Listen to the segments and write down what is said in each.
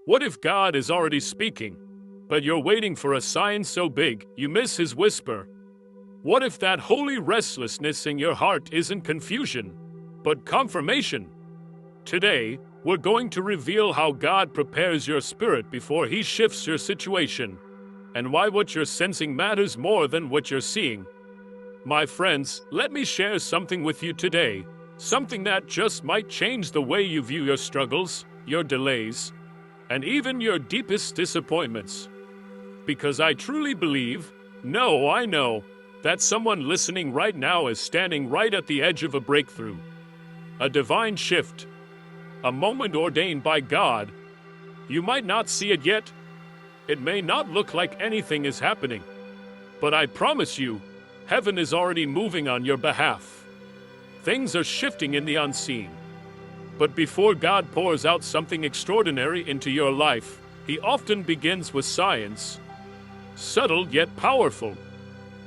What if God is already speaking, but you're waiting for a sign so big you miss his whisper? What if that holy restlessness in your heart isn't confusion, but confirmation? Today, we're going to reveal how God prepares your spirit before he shifts your situation, and why what you're sensing matters more than what you're seeing. My friends, let me share something with you today, something that just might change the way you view your struggles, your delays, and even your deepest disappointments. Because I truly believe, I know, that someone listening right now is standing right at the edge of a breakthrough, a divine shift, a moment ordained by God. You might not see it yet. It may not look like anything is happening, but I promise you, heaven is already moving on your behalf. Things are shifting in the unseen. But before God pours out something extraordinary into your life, he often begins with signs, subtle yet powerful.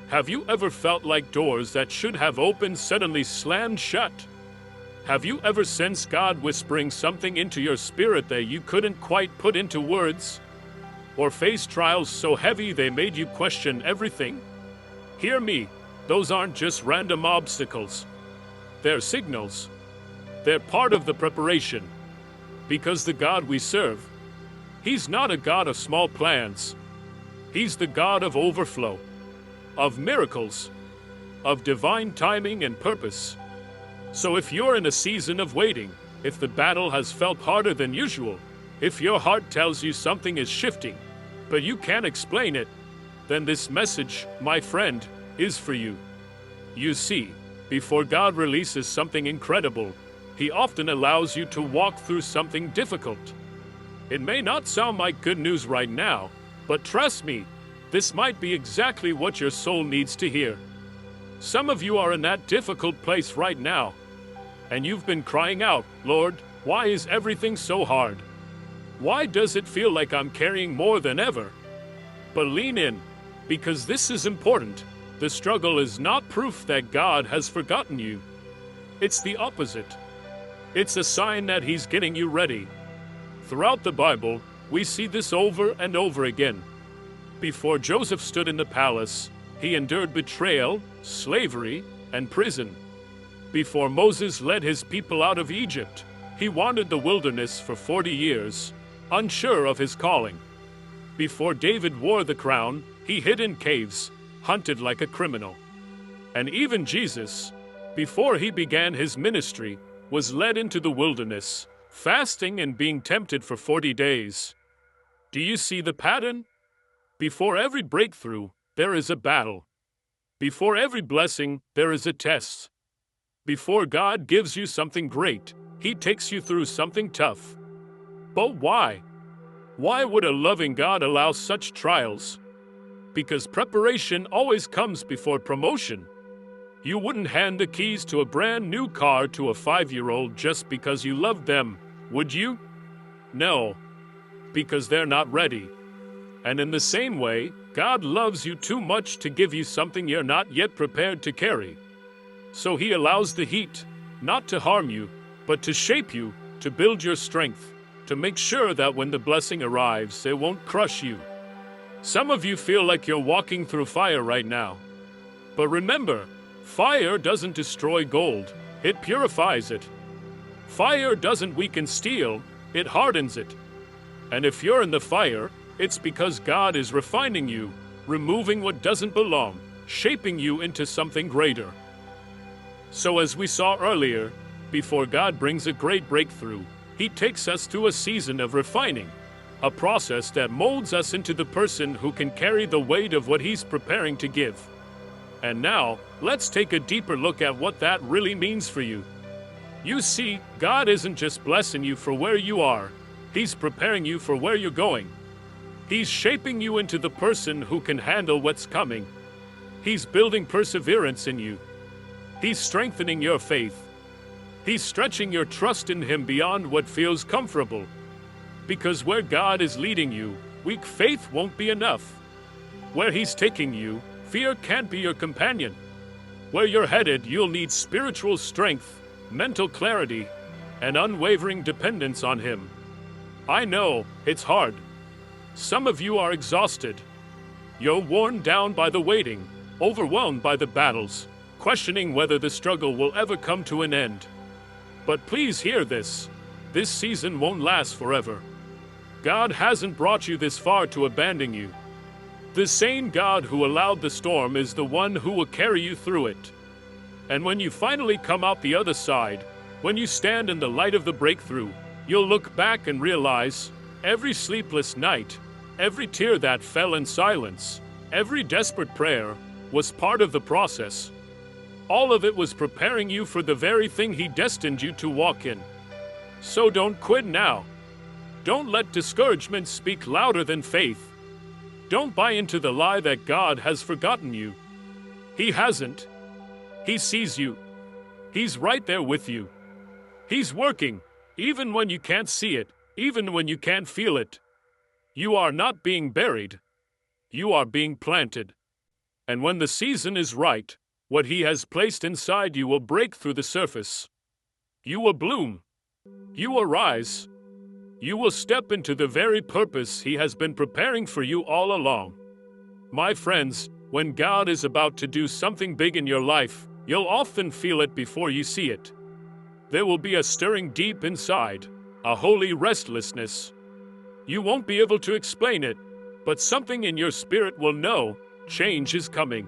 Have you ever felt like doors that should have opened suddenly slammed shut? Have you ever sensed God whispering something into your spirit that you couldn't quite put into words? Or faced trials so heavy they made you question everything? Hear me, those aren't just random obstacles. They're signals. They're part of the preparation. Because the God we serve, he's not a God of small plans. He's the God of overflow, of miracles, of divine timing and purpose. So if you're in a season of waiting, if the battle has felt harder than usual, if your heart tells you something is shifting, but you can't explain it, then this message, my friend, is for you. You see, before God releases something incredible, he often allows you to walk through something difficult. It may not sound like good news right now, but trust me, this might be exactly what your soul needs to hear. Some of you are in that difficult place right now, and you've been crying out, Lord, why is everything so hard? Why does it feel like I'm carrying more than ever? But lean in, because this is important. The struggle is not proof that God has forgotten you. It's the opposite. It's a sign that he's getting you ready. Throughout the Bible, we see this over and over again. Before Joseph stood in the palace, he endured betrayal, slavery, and prison. Before Moses led his people out of Egypt, he wandered the wilderness for 40 years, unsure of his calling. Before David wore the crown, he hid in caves, hunted like a criminal. And even Jesus, before he began his ministry, was led into the wilderness, fasting and being tempted for 40 days. Do you see the pattern? Before every breakthrough, there is a battle. Before every blessing, there is a test. Before God gives you something great, he takes you through something tough. But why? Why would a loving God allow such trials? Because preparation always comes before promotion. You wouldn't hand the keys to a brand new car to a 5-year-old just because you loved them, would you? No, because they're not ready. And in the same way, God loves you too much to give you something you're not yet prepared to carry. So he allows the heat, not to harm you, but to shape you, to build your strength, to make sure that when the blessing arrives, it won't crush you. Some of you feel like you're walking through fire right now. But remember, fire doesn't destroy gold, it purifies it. Fire doesn't weaken steel, it hardens it. And if you're in the fire, it's because God is refining you, removing what doesn't belong, shaping you into something greater. So as we saw earlier, before God brings a great breakthrough, he takes us through a season of refining, a process that molds us into the person who can carry the weight of what he's preparing to give. And now, let's take a deeper look at what that really means for you. You see, God isn't just blessing you for where you are, he's preparing you for where you're going. He's shaping you into the person who can handle what's coming. He's building perseverance in you. He's strengthening your faith. He's stretching your trust in him beyond what feels comfortable. Because where God is leading you, weak faith won't be enough. Where he's taking you, fear can't be your companion. Where you're headed, you'll need spiritual strength, mental clarity, and unwavering dependence on him. I know, it's hard. Some of you are exhausted. You're worn down by the waiting, overwhelmed by the battles, questioning whether the struggle will ever come to an end. But please hear this. This season won't last forever. God hasn't brought you this far to abandon you. The same God who allowed the storm is the one who will carry you through it. And when you finally come out the other side, when you stand in the light of the breakthrough, you'll look back and realize every sleepless night, every tear that fell in silence, every desperate prayer was part of the process. All of it was preparing you for the very thing He destined you to walk in. So don't quit now. Don't let discouragement speak louder than faith. Don't buy into the lie that God has forgotten you. He hasn't. He sees you. He's right there with you. He's working, even when you can't see it, even when you can't feel it. You are not being buried. You are being planted. And when the season is right, what He has placed inside you will break through the surface. You will bloom. You will rise. You will step into the very purpose He has been preparing for you all along. My friends, when God is about to do something big in your life, you'll often feel it before you see it. There will be a stirring deep inside, a holy restlessness. You won't be able to explain it, but something in your spirit will know change is coming.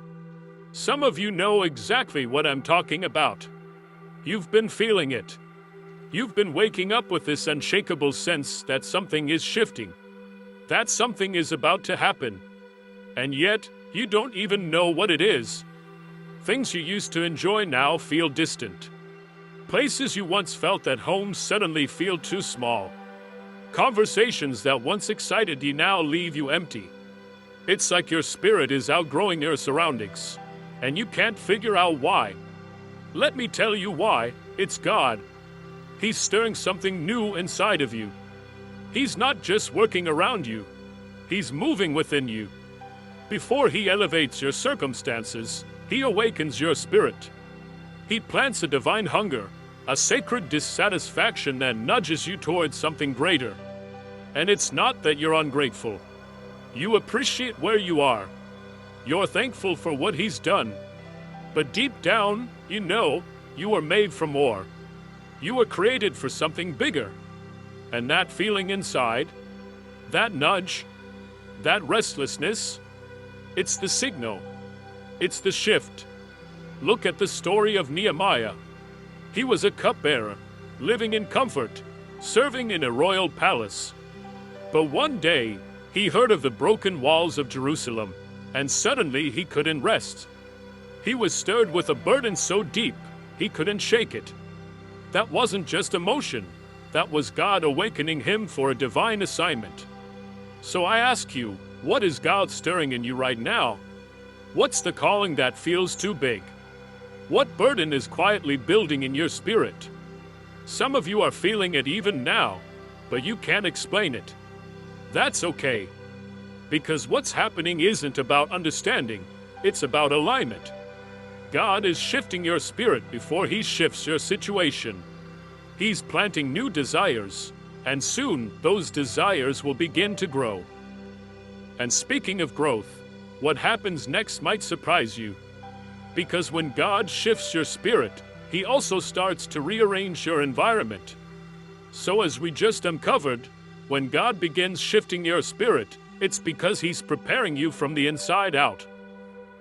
Some of you know exactly what I'm talking about. You've been feeling it. You've been waking up with this unshakable sense that something is shifting, that something is about to happen, and yet you don't even know what it is. Things you used to enjoy now feel distant. Places you once felt at home suddenly feel too small. Conversations that once excited you now leave you empty. It's like your spirit is outgrowing your surroundings, and you can't figure out why. Let me tell you why. It's God. He's stirring something new inside of you. He's not just working around you. He's moving within you. Before He elevates your circumstances, He awakens your spirit. He plants a divine hunger, a sacred dissatisfaction that nudges you towards something greater. And it's not that you're ungrateful. You appreciate where you are. You're thankful for what He's done. But deep down, you know you were made for more. You were created for something bigger. And that feeling inside, that nudge, that restlessness, it's the signal. It's the shift. Look at the story of Nehemiah. He was a cupbearer, living in comfort, serving in a royal palace. But one day, he heard of the broken walls of Jerusalem, and suddenly he couldn't rest. He was stirred with a burden so deep, he couldn't shake it. That wasn't just emotion. That was God awakening him for a divine assignment. So I ask you, what is God stirring in you right now? What's the calling that feels too big? What burden is quietly building in your spirit? Some of you are feeling it even now, but you can't explain it. That's okay. Because what's happening isn't about understanding, it's about alignment. God is shifting your spirit before He shifts your situation. He's planting new desires, and soon those desires will begin to grow. And speaking of growth, what happens next might surprise you. Because when God shifts your spirit, He also starts to rearrange your environment. So as we just uncovered, when God begins shifting your spirit, it's because He's preparing you from the inside out.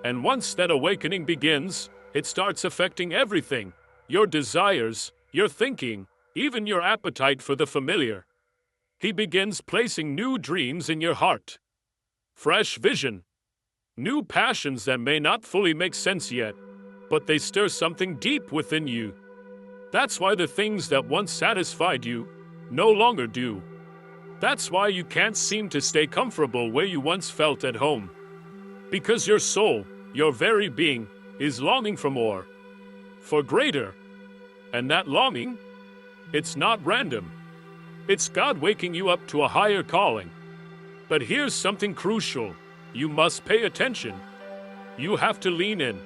And once that awakening begins, it starts affecting everything. Your desires, your thinking, even your appetite for the familiar. He begins placing new dreams in your heart. Fresh vision. New passions that may not fully make sense yet, but they stir something deep within you. That's why the things that once satisfied you no longer do. That's why you can't seem to stay comfortable where you once felt at home. Because your soul, your very being, is longing for more, for greater. And that longing, it's not random. It's God waking you up to a higher calling. But here's something crucial. You must pay attention. You have to lean in.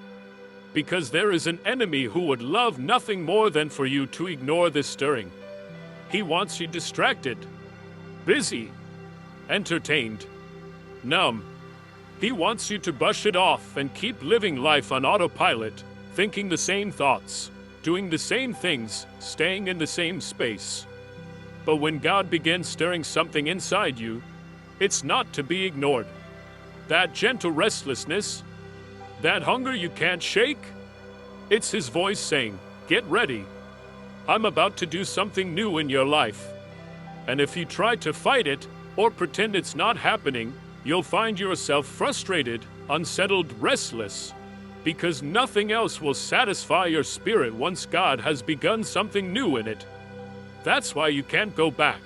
Because there is an enemy who would love nothing more than for you to ignore this stirring. He wants you distracted. busy, entertained, numb. He wants you to brush it off and keep living life on autopilot, thinking the same thoughts, doing the same things, staying in the same space. But when God begins stirring something inside you, it's not to be ignored. That gentle restlessness, that hunger you can't shake, it's His voice saying, "Get ready. I'm about to do something new in your life." And if you try to fight it or pretend it's not happening, you'll find yourself frustrated, unsettled, restless, because nothing else will satisfy your spirit once God has begun something new in it. That's why you can't go back.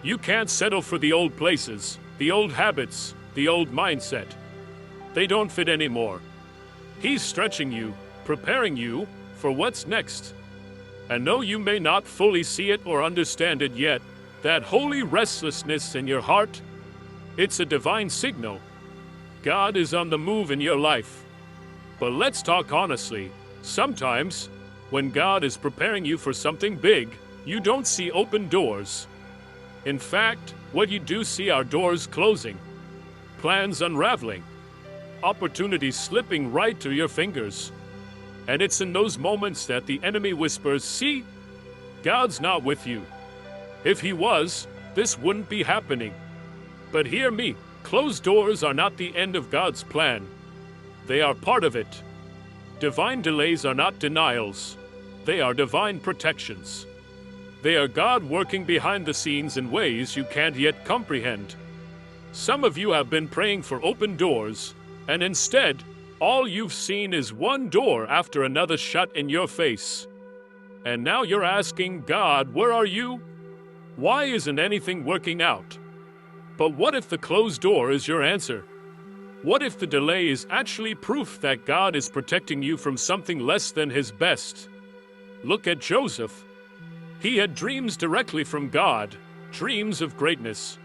You can't settle for the old places, the old habits, the old mindset. They don't fit anymore. He's stretching you, preparing you for what's next. And though you may not fully see it or understand it yet, that holy restlessness in your heart, it's a divine signal. God is on the move in your life. But let's talk honestly. Sometimes, when God is preparing you for something big, you don't see open doors. In fact, what you do see are doors closing, plans unraveling, opportunities slipping right through your fingers. And it's in those moments that the enemy whispers, "See, God's not with you. If He was, this wouldn't be happening." But hear me, closed doors are not the end of God's plan. They are part of it. Divine delays are not denials. They are divine protections. They are God working behind the scenes in ways you can't yet comprehend. Some of you have been praying for open doors, and instead, all you've seen is one door after another shut in your face. And now you're asking, "God, where are you? Why isn't anything working out?" But what if the closed door is your answer? What if the delay is actually proof that God is protecting you from something less than His best? Look at Joseph. He had dreams directly from God, dreams of greatness.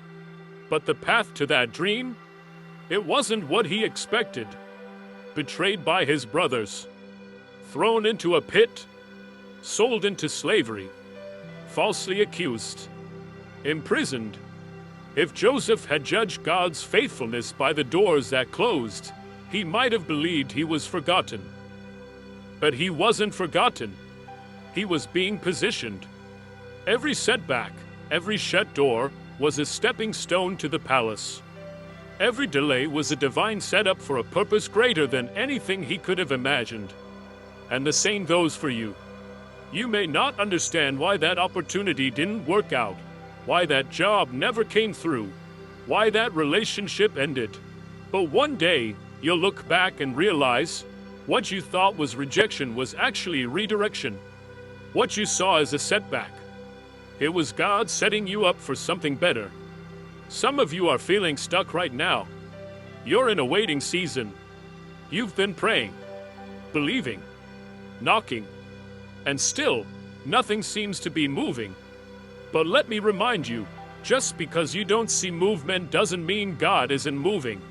But the path to that dream, it wasn't what he expected. Betrayed by his brothers, thrown into a pit, sold into slavery, falsely accused, imprisoned. If Joseph had judged God's faithfulness by the doors that closed, he might have believed he was forgotten. But he wasn't forgotten. He was being positioned. Every setback, every shut door was a stepping stone to the palace. Every delay was a divine setup for a purpose greater than anything he could have imagined. And the same goes for you. You may not understand why that opportunity didn't work out, why that job never came through, why that relationship ended. But one day, you'll look back and realize what you thought was rejection was actually redirection. What you saw as a setback, it was God setting you up for something better. Some of you are feeling stuck right now. You're in a waiting season. You've been praying, believing, knocking, and still, nothing seems to be moving. But let me remind you, just because you don't see movement doesn't mean God isn't moving.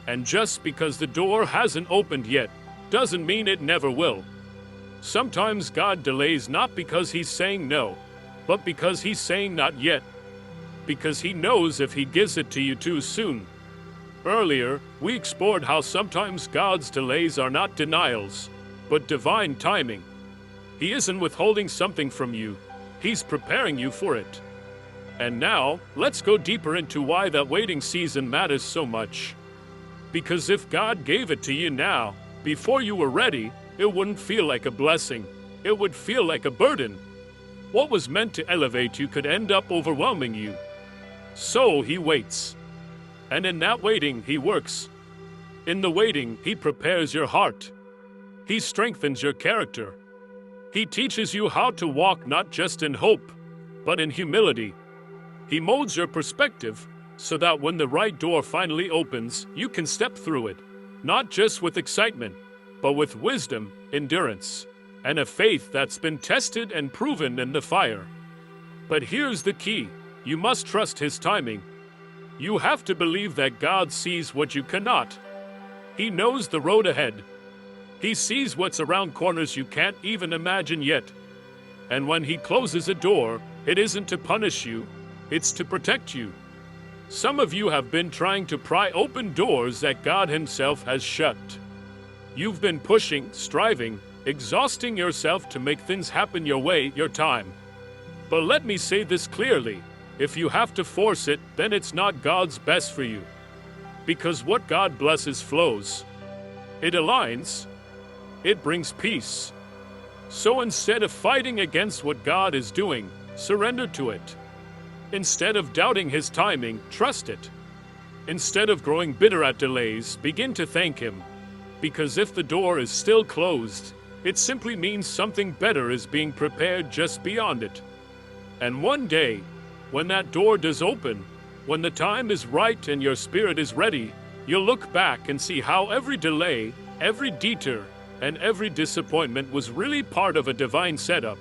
And just because the door hasn't opened yet, doesn't mean it never will. Sometimes God delays not because He's saying no, but because He's saying not yet. Because He knows if He gives it to you too soon. Earlier, we explored how sometimes God's delays are not denials, but divine timing. He isn't withholding something from you. He's preparing you for it. And now, let's go deeper into why that waiting season matters so much. Because if God gave it to you now, before you were ready, it wouldn't feel like a blessing. It would feel like a burden. What was meant to elevate you could end up overwhelming you. So He waits. And in that waiting, He works. In the waiting, He prepares your heart. He strengthens your character. He teaches you how to walk not just in hope, but in humility. He molds your perspective so that when the right door finally opens, you can step through it, not just with excitement, but with wisdom, endurance, and a faith that's been tested and proven in the fire. But here's the key. You must trust His timing. You have to believe that God sees what you cannot. He knows the road ahead. He sees what's around corners you can't even imagine yet. And when He closes a door, it isn't to punish you, It's to protect you. Some of you have been trying to pry open doors that God Himself has shut. You've been pushing, striving, exhausting yourself to make things happen your way, your time. But let me say this clearly. If you have to force it, then it's not God's best for you. Because what God blesses flows. It aligns. It brings peace. So instead of fighting against what God is doing, surrender to it. Instead of doubting His timing, trust it. Instead of growing bitter at delays, begin to thank Him. Because if the door is still closed, it simply means something better is being prepared just beyond it. And one day, when that door does open, when the time is right and your spirit is ready, you'll look back and see how every delay, every detour, and every disappointment was really part of a divine setup.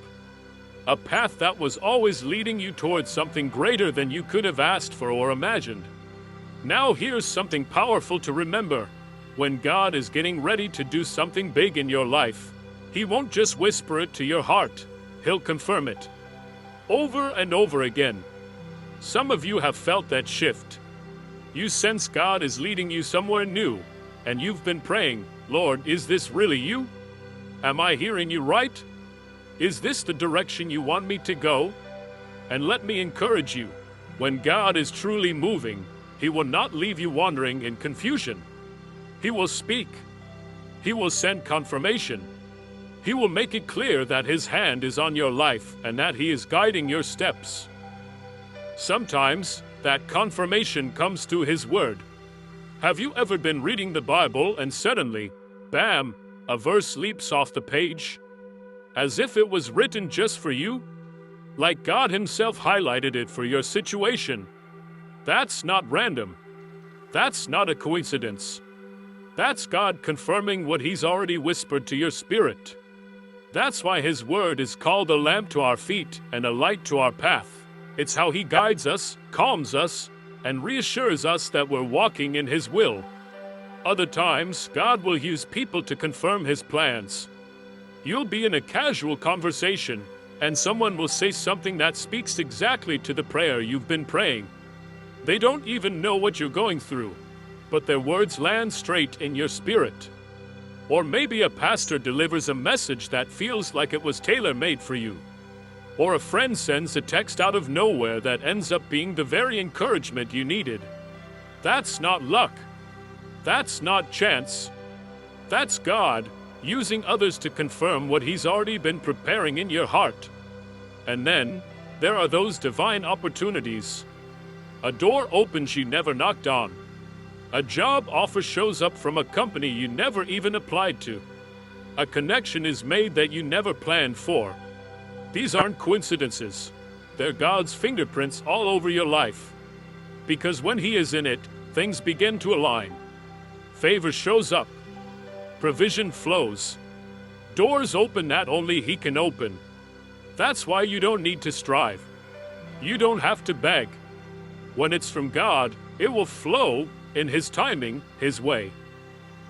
A path that was always leading you towards something greater than you could have asked for or imagined. Now here's something powerful to remember. When God is getting ready to do something big in your life, He won't just whisper it to your heart. He'll confirm it. Over and over again. Some of you have felt that shift. You sense God is leading you somewhere new, and you've been praying, Lord, is this really you? Am I hearing you right? Is this the direction you want me to go? And let me encourage you, when God is truly moving, He will not leave you wandering in confusion. He will speak. He will send confirmation. He will make it clear that His hand is on your life and that He is guiding your steps. Sometimes, that confirmation comes through His Word. Have you ever been reading the Bible and suddenly, bam, a verse leaps off the page? As if it was written just for you? Like God Himself highlighted it for your situation. That's not random. That's not a coincidence. That's God confirming what He's already whispered to your spirit. That's why His Word is called a lamp to our feet and a light to our path. It's how He guides us, calms us, and reassures us that we're walking in His will. Other times, God will use people to confirm His plans. You'll be in a casual conversation, and someone will say something that speaks exactly to the prayer you've been praying. They don't even know what you're going through, but their words land straight in your spirit. Or maybe a pastor delivers a message that feels like it was tailor-made for you. Or a friend sends a text out of nowhere that ends up being the very encouragement you needed. That's not luck. That's not chance. That's God using others to confirm what He's already been preparing in your heart. And then, there are those divine opportunities. A door opens you never knocked on. A job offer shows up from a company you never even applied to. A connection is made that you never planned for. These aren't coincidences. They're God's fingerprints all over your life. Because when He is in it, things begin to align. Favor shows up. Provision flows. Doors open that only He can open. That's why you don't need to strive. You don't have to beg. When it's from God, it will flow in His timing, His way.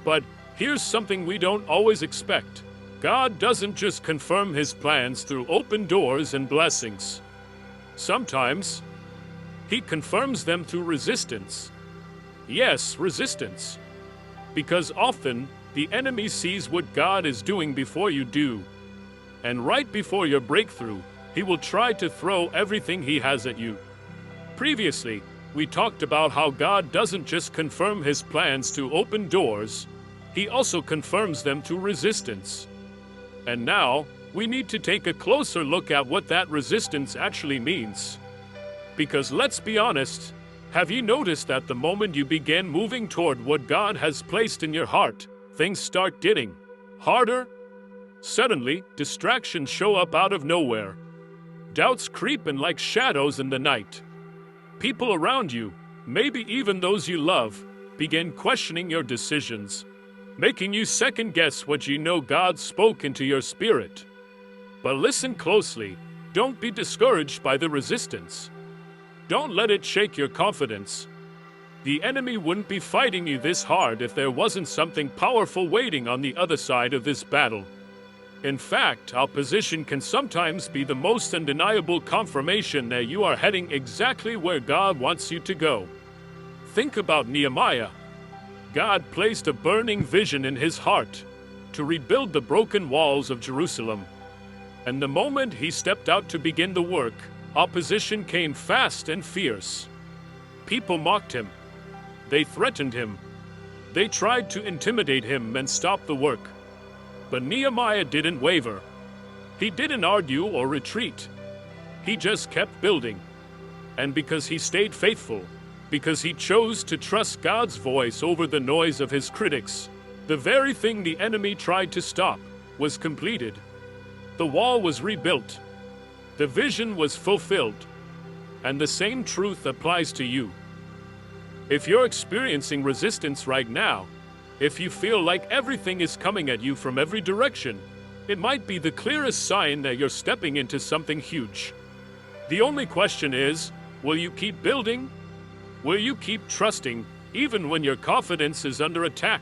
But here's something we don't always expect. God doesn't just confirm His plans through open doors and blessings. Sometimes, He confirms them through resistance. Yes, resistance. Because often, the enemy sees what God is doing before you do. And right before your breakthrough, he will try to throw everything he has at you. Previously, we talked about how God doesn't just confirm His plans to open doors, He also confirms them through resistance. And now, we need to take a closer look at what that resistance actually means. Because let's be honest, have you noticed that the moment you begin moving toward what God has placed in your heart, things start getting harder? Suddenly, distractions show up out of nowhere. Doubts creep in like shadows in the night. People around you, maybe even those you love, begin questioning your decisions, making you second-guess what you know God spoke into your spirit. But listen closely. Don't be discouraged by the resistance. Don't let it shake your confidence. The enemy wouldn't be fighting you this hard if there wasn't something powerful waiting on the other side of this battle. In fact, opposition can sometimes be the most undeniable confirmation that you are heading exactly where God wants you to go. Think about Nehemiah. God placed a burning vision in his heart to rebuild the broken walls of Jerusalem. And the moment he stepped out to begin the work, opposition came fast and fierce. People mocked him. They threatened him. They tried to intimidate him and stop the work. But Nehemiah didn't waver. He didn't argue or retreat. He just kept building. And because he stayed faithful, because he chose to trust God's voice over the noise of his critics, the very thing the enemy tried to stop was completed. The wall was rebuilt. The vision was fulfilled. And the same truth applies to you. If you're experiencing resistance right now, if you feel like everything is coming at you from every direction, it might be the clearest sign that you're stepping into something huge. The only question is, will you keep building? Will you keep trusting even when your confidence is under attack?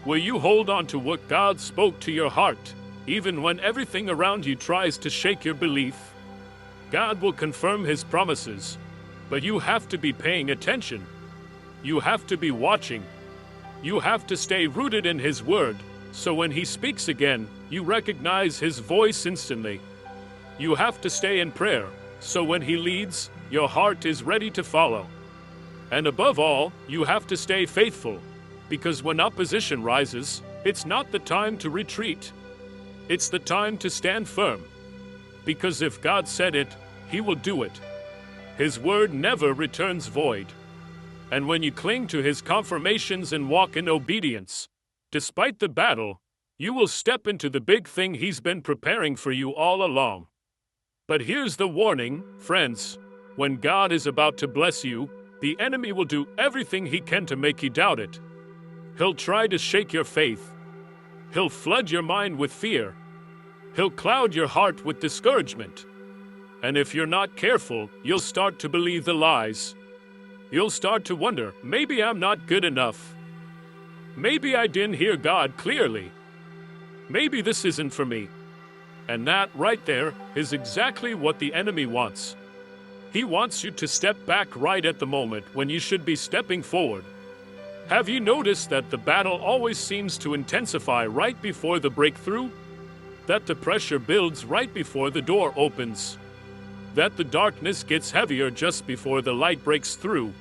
Will you hold on to what God spoke to your heart, even when everything around you tries to shake your belief? God will confirm his promises, but you have to be paying attention. You have to be watching. You have to stay rooted in his word, so when he speaks again, you recognize his voice instantly. You have to stay in prayer, so when he leads, your heart is ready to follow. And above all, you have to stay faithful, because when opposition rises, it's not the time to retreat. It's the time to stand firm. Because if God said it, he will do it. His word never returns void. And when you cling to his confirmations and walk in obedience, despite the battle, you will step into the big thing he's been preparing for you all along. But here's the warning, friends. When God is about to bless you, the enemy will do everything he can to make you doubt it. He'll try to shake your faith. He'll flood your mind with fear. He'll cloud your heart with discouragement. And if you're not careful, you'll start to believe the lies. You'll start to wonder, maybe I'm not good enough. Maybe I didn't hear God clearly. Maybe this isn't for me. And that right there is exactly what the enemy wants. He wants you to step back right at the moment when you should be stepping forward. Have you noticed that the battle always seems to intensify right before the breakthrough? That the pressure builds right before the door opens? That the darkness gets heavier just before the light breaks through?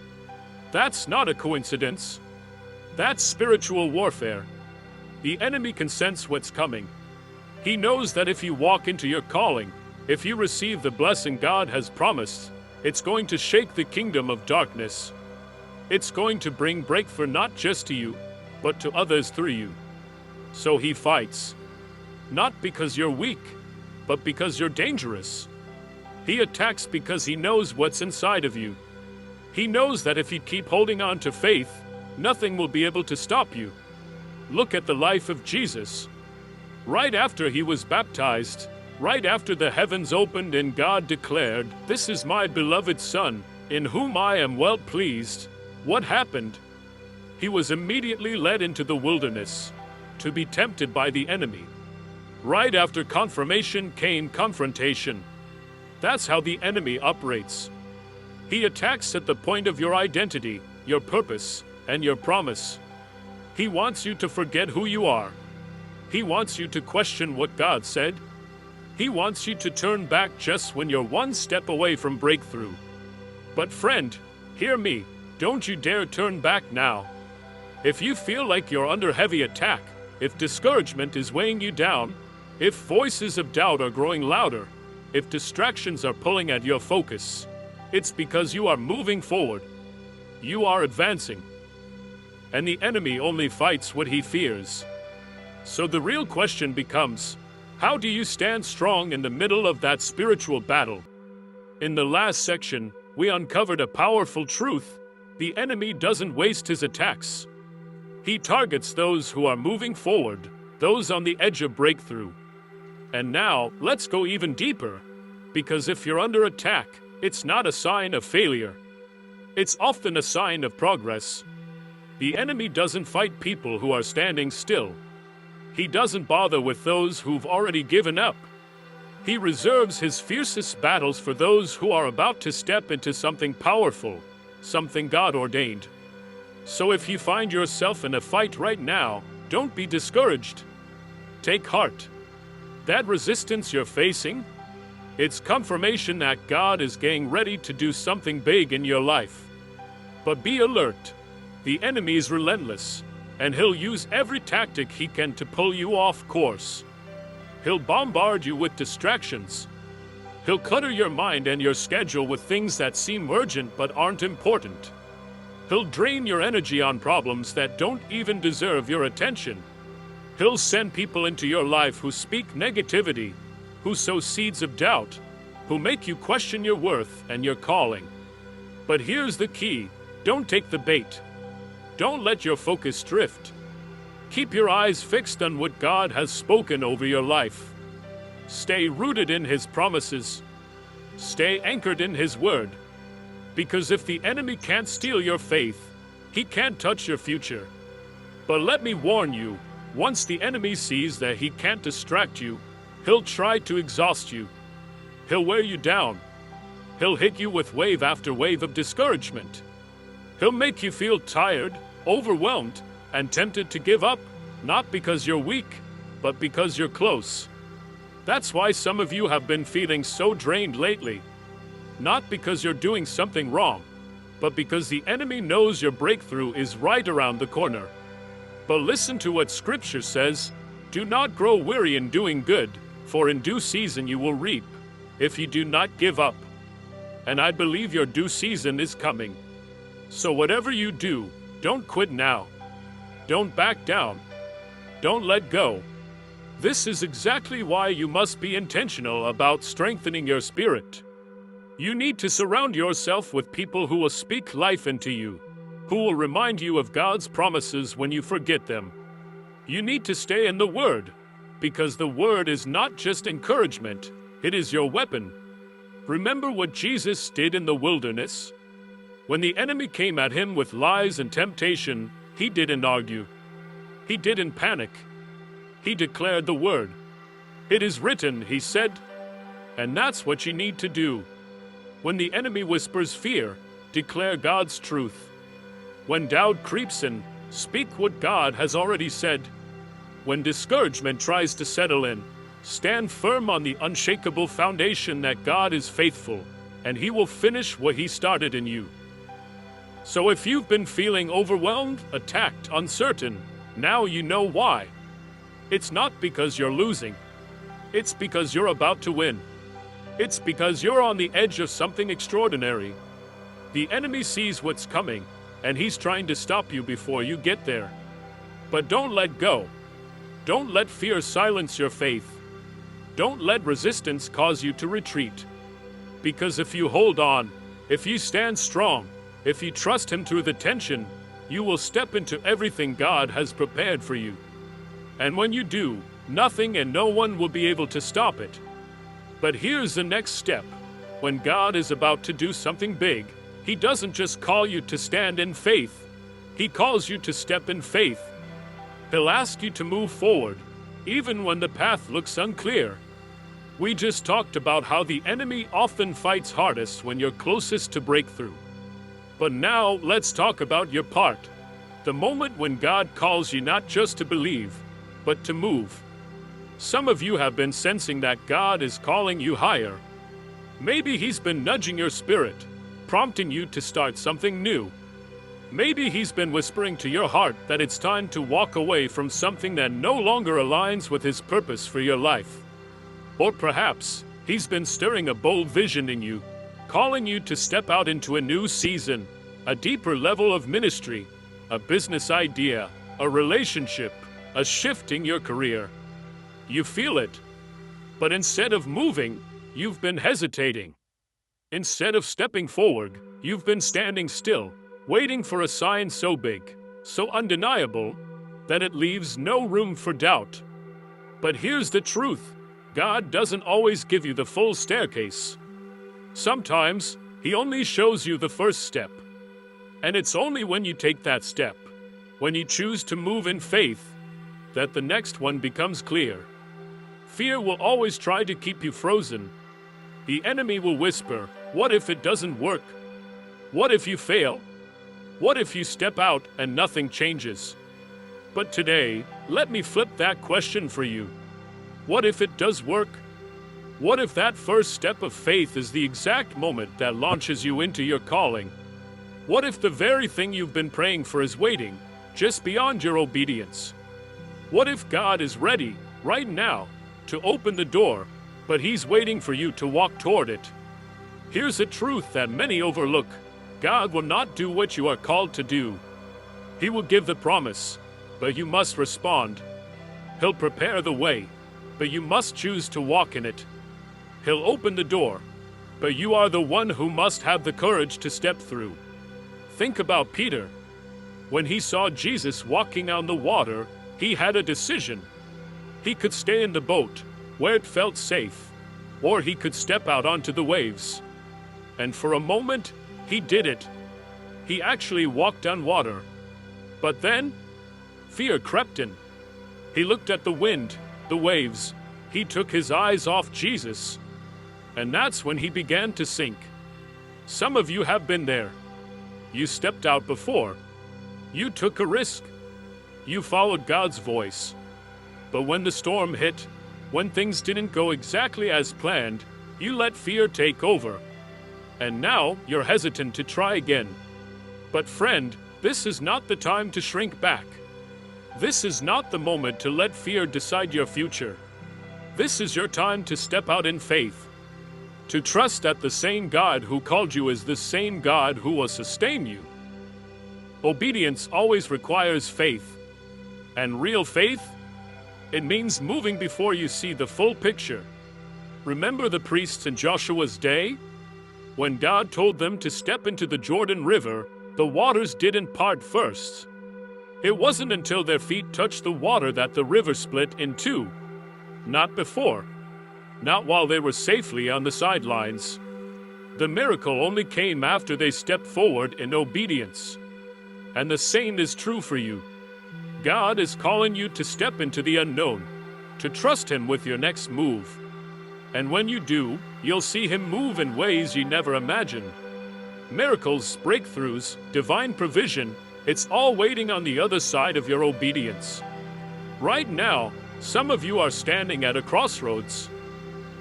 That's not a coincidence. That's spiritual warfare. The enemy can sense what's coming. He knows that if you walk into your calling, if you receive the blessing God has promised, it's going to shake the kingdom of darkness. It's going to bring breakthrough not just to you, but to others through you. So he fights. Not because you're weak, but because you're dangerous. He attacks because he knows what's inside of you. He knows that if you keep holding on to faith, nothing will be able to stop you. Look at the life of Jesus. Right after he was baptized, right after the heavens opened and God declared, "This is my beloved Son, in whom I am well pleased," what happened? He was immediately led into the wilderness to be tempted by the enemy. Right after confirmation came confrontation. That's how the enemy operates. He attacks at the point of your identity, your purpose, and your promise. He wants you to forget who you are. He wants you to question what God said. He wants you to turn back just when you're one step away from breakthrough. But friend, hear me, don't you dare turn back now. If you feel like you're under heavy attack, if discouragement is weighing you down, if voices of doubt are growing louder, if distractions are pulling at your focus, it's because you are moving forward. You are advancing. And the enemy only fights what he fears. So the real question becomes, how do you stand strong in the middle of that spiritual battle? In the last section, we uncovered a powerful truth. The enemy doesn't waste his attacks. He targets those who are moving forward, those on the edge of breakthrough. And now, let's go even deeper. Because if you're under attack, it's not a sign of failure. It's often a sign of progress. The enemy doesn't fight people who are standing still. He doesn't bother with those who've already given up. He reserves his fiercest battles for those who are about to step into something powerful, something God-ordained. So if you find yourself in a fight right now, don't be discouraged. Take heart. That resistance you're facing, it's confirmation that God is getting ready to do something big in your life. But be alert. The enemy is relentless, and he'll use every tactic he can to pull you off course. He'll bombard you with distractions. He'll clutter your mind and your schedule with things that seem urgent but aren't important. He'll drain your energy on problems that don't even deserve your attention. He'll send people into your life who speak negativity, who sow seeds of doubt, who make you question your worth and your calling. But here's the key: don't take the bait. Don't let your focus drift. Keep your eyes fixed on what God has spoken over your life. Stay rooted in His promises. Stay anchored in His word. Because if the enemy can't steal your faith, he can't touch your future. But let me warn you, once the enemy sees that he can't distract you, he'll try to exhaust you. He'll wear you down. He'll hit you with wave after wave of discouragement. He'll make you feel tired, overwhelmed, and tempted to give up, not because you're weak, but because you're close. That's why some of you have been feeling so drained lately. Not because you're doing something wrong, but because the enemy knows your breakthrough is right around the corner. But listen to what Scripture says: do not grow weary in doing good, for in due season you will reap, if you do not give up. And I believe your due season is coming. So whatever you do, don't quit now. Don't back down. Don't let go. This is exactly why you must be intentional about strengthening your spirit. You need to surround yourself with people who will speak life into you, who will remind you of God's promises when you forget them. You need to stay in the Word, because the Word is not just encouragement, it is your weapon. Remember what Jesus did in the wilderness? When the enemy came at him with lies and temptation, he didn't argue. He didn't panic. He declared the word. It is written, he said. And that's what you need to do. When the enemy whispers fear, declare God's truth. When doubt creeps in, speak what God has already said. When discouragement tries to settle in, stand firm on the unshakable foundation that God is faithful, and He will finish what He started in you. So if you've been feeling overwhelmed, attacked, uncertain, now you know why. It's not because you're losing. It's because you're about to win. It's because you're on the edge of something extraordinary. The enemy sees what's coming, and he's trying to stop you before you get there. But don't let go. Don't let fear silence your faith. Don't let resistance cause you to retreat. Because if you hold on, if you stand strong, if you trust Him through the tension, you will step into everything God has prepared for you. And when you do, nothing and no one will be able to stop it. But here's the next step. When God is about to do something big, He doesn't just call you to stand in faith. He calls you to step in faith. He'll ask you to move forward, even when the path looks unclear. We just talked about how the enemy often fights hardest when you're closest to breakthrough. But now let's talk about your part. The moment when God calls you not just to believe, but to move. Some of you have been sensing that God is calling you higher. Maybe He's been nudging your spirit, prompting you to start something new. Maybe He's been whispering to your heart that it's time to walk away from something that no longer aligns with His purpose for your life. Or perhaps He's been stirring a bold vision in you, calling you to step out into a new season, a deeper level of ministry, a business idea, a relationship, a shift in your career. You feel it, but instead of moving, you've been hesitating. Instead of stepping forward, you've been standing still, waiting for a sign so big, so undeniable, that it leaves no room for doubt. But here's the truth: God doesn't always give you the full staircase. Sometimes, He only shows you the first step. And it's only when you take that step, when you choose to move in faith, that the next one becomes clear. Fear will always try to keep you frozen. The enemy will whisper, "What if it doesn't work? What if you fail? What if you step out and nothing changes?" But today, let me flip that question for you. What if it does work? What if that first step of faith is the exact moment that launches you into your calling? What if the very thing you've been praying for is waiting, just beyond your obedience? What if God is ready, right now, to open the door, but He's waiting for you to walk toward it? Here's a truth that many overlook. God will not do what you are called to do. He will give the promise, but you must respond. He'll prepare the way, but you must choose to walk in it. He'll open the door, but you are the one who must have the courage to step through. Think about Peter. When he saw Jesus walking on the water, he had a decision. He could stay in the boat, where it felt safe, or he could step out onto the waves. And for a moment, he did it. He actually walked on water. But then, fear crept in. He looked at the wind, the waves. He took his eyes off Jesus. And that's when he began to sink. Some of you have been there. You stepped out before. You took a risk. You followed God's voice. But when the storm hit, when things didn't go exactly as planned, you let fear take over. And now you're hesitant to try again. But friend, this is not the time to shrink back. This is not the moment to let fear decide your future. This is your time to step out in faith. To trust that the same God who called you is the same God who will sustain you. Obedience always requires faith. And real faith? It means moving before you see the full picture. Remember the priests in Joshua's day? When God told them to step into the Jordan River, the waters didn't part first. It wasn't until their feet touched the water that the river split in two. Not before. Not while they were safely on the sidelines. The miracle only came after they stepped forward in obedience. And the same is true for you. God is calling you to step into the unknown, to trust Him with your next move. And when you do, you'll see Him move in ways you never imagined. Miracles, breakthroughs, divine provision, it's all waiting on the other side of your obedience. Right now, some of you are standing at a crossroads.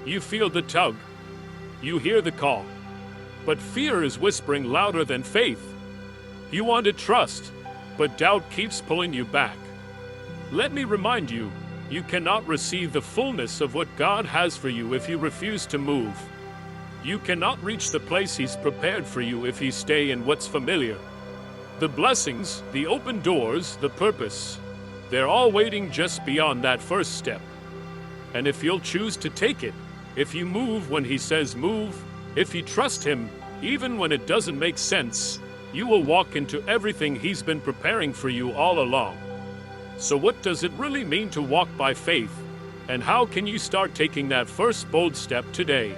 You feel the tug. You hear the call. But fear is whispering louder than faith. You want to trust, but doubt keeps pulling you back. Let me remind you, you cannot receive the fullness of what God has for you if you refuse to move. You cannot reach the place He's prepared for you if you stay in what's familiar. The blessings, the open doors, the purpose, they're all waiting just beyond that first step. And if you'll choose to take it, if you move when He says move, if you trust Him, even when it doesn't make sense, you will walk into everything He's been preparing for you all along. So what does it really mean to walk by faith? And how can you start taking that first bold step today?